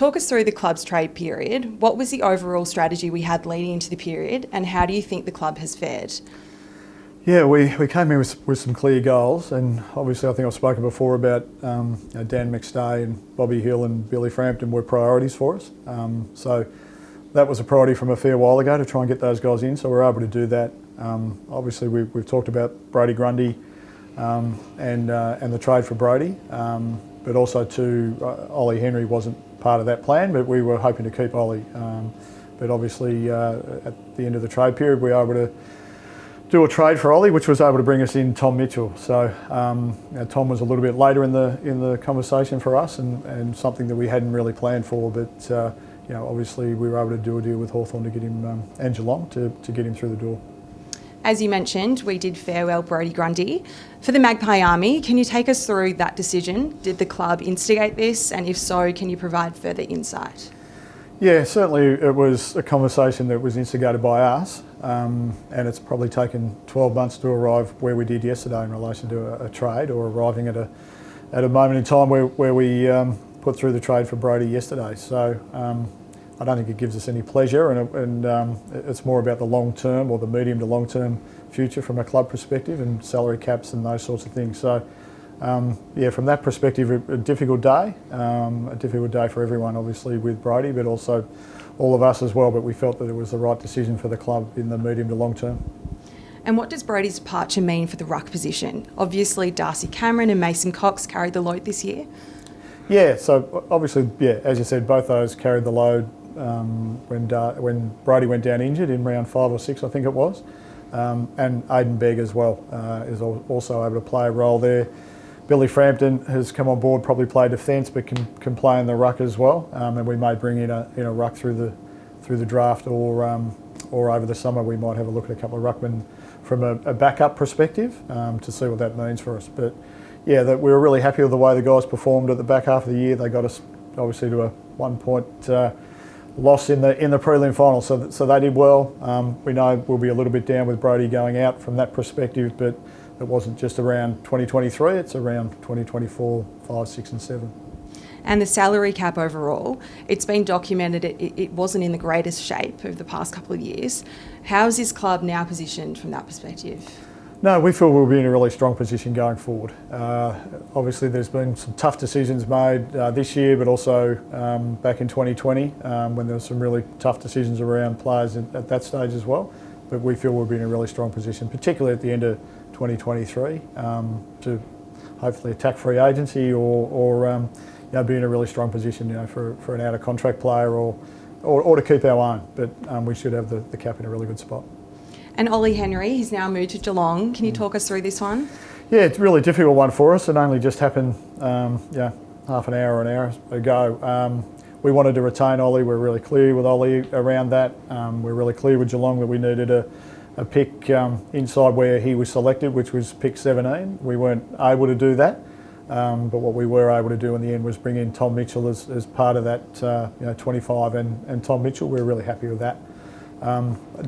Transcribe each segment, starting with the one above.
Talk us through the club's trade period. What was the overall strategy we had leading into the period, and how do you think the club has fared? Yeah, we came in with some clear goals, and obviously I think I've spoken before about Dan McStay and Bobby Hill and Billy Frampton were priorities for us. So that was a priority from a fair while ago to try and get those guys in, so we were able to do that. Obviously we've talked about Brody Grundy and the trade for Brody, but also too, Ollie Henry wasn't part of that plan, but we were hoping to keep Ollie. But obviously at the end of the trade period we were able to do a trade for Ollie, which was able to bring us in Tom Mitchell. So Tom was a little bit later in the conversation for us, and something that we hadn't really planned for. But obviously we were able to do a deal with Hawthorn to get him and Geelong to get him through the door. As you mentioned, we did farewell Brody Grundy. For the Magpie Army, can you take us through that decision? Did the club instigate this, and if so, can you provide further insight? Yeah, certainly it was a conversation that was instigated by us, and it's probably taken 12 months to arrive where we did yesterday in relation to a trade, or arriving at a moment in time where we put through the trade for Brody yesterday. So I don't think it gives us any pleasure, and it's more about the long term, or the medium to long term future from a club perspective, and salary caps and those sorts of things. So from that perspective, a difficult day for everyone, obviously with Brody, but also all of us as well. But we felt that it was the right decision for the club in the medium to long term. And what does Brody's departure mean for the ruck position? Obviously, Darcy Cameron and Mason Cox carried the load this year. Yeah, so obviously, as you said, both those carried the load when Brody went down injured in round 5 or 6, I think it was. And Aidan Begg as well is also able to play a role there. Billy Frampton has come on board, probably play defence, but can play in the ruck as well. And we may bring in a ruck through the draft, or over the summer we might have a look at a couple of ruckmen from a backup perspective to see what that means for us. But yeah, we were really happy with the way the guys performed at the back half of the year. They got us obviously to a 1 point loss in the prelim final, so they did well. We know we'll be a little bit down with Brody going out from that perspective, but it wasn't just around 2023, it's around 2024, 5, 6 and 7. And the salary cap overall, it's been documented it wasn't in the greatest shape over the past couple of years. How is this club now positioned from that perspective? No, we feel we'll be in a really strong position going forward. Obviously there's been some tough decisions made this year, but also back in 2020 when there were some really tough decisions around players at that stage as well. But we feel we'll be in a really strong position, particularly at the end of 2023, to hopefully attack free agency or be in a really strong position for an out-of-contract player or to keep our own. But we should have the cap in a really good spot. And Ollie Henry, he's now moved to Geelong. Can you talk us through this one? Yeah, it's a really difficult one for us. It only just happened half an hour ago. We wanted to retain Ollie. We're really clear with Ollie around that. We're really clear with Geelong that we needed a pick inside where he was selected, which was pick 17. We weren't able to do that, but what we were able to do in the end was bring in Tom Mitchell as part of that 25 and Tom Mitchell. We're really happy with that.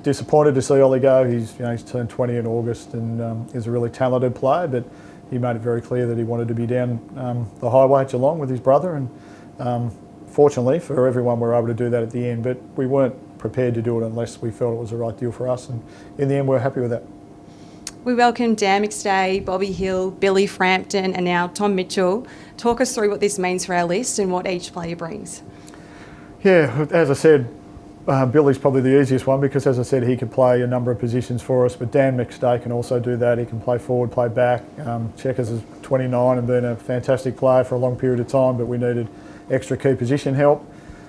Disappointed to see Ollie go. He's turned 20 in August and is a really talented player, but he made it very clear that he wanted to be down the highway at Geelong with his brother, and fortunately for everyone we were able to do that at the end, but we weren't prepared to do it unless we felt it was the right deal for us, and in the end we're happy with that. We welcome Dan McStay, Bobby Hill, Billy Frampton and now Tom Mitchell. Talk us through what this means for our list and what each player brings. Yeah, as I said, Billy's probably the easiest one because, as I said, he can play a number of positions for us, but Dan McStay can also do that. He can play forward, play back. Checkers is 29 and been a fantastic player for a long period of time, but we needed extra key position help.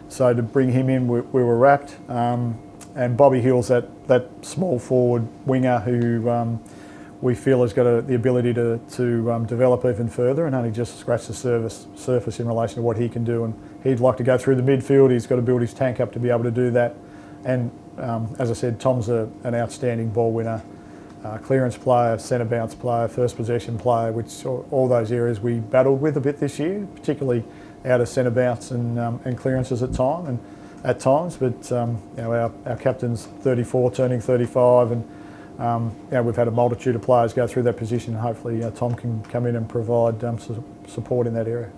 So to bring him in, we were wrapped. And Bobby Hill's that small forward winger who we feel has got the ability to develop even further, and only just scratch the surface in relation to what he can do. And he'd like to go through the midfield. He's got to build his tank up to be able to do that. And as I said, Tom's an outstanding ball winner, clearance player, centre bounce player, first possession player, which all those areas we battled with a bit this year, particularly out of centre bounce and clearances at times. But our captain's 34, turning 35, and we've had a multitude of players go through that position. Hopefully Tom can come in and provide support in that area.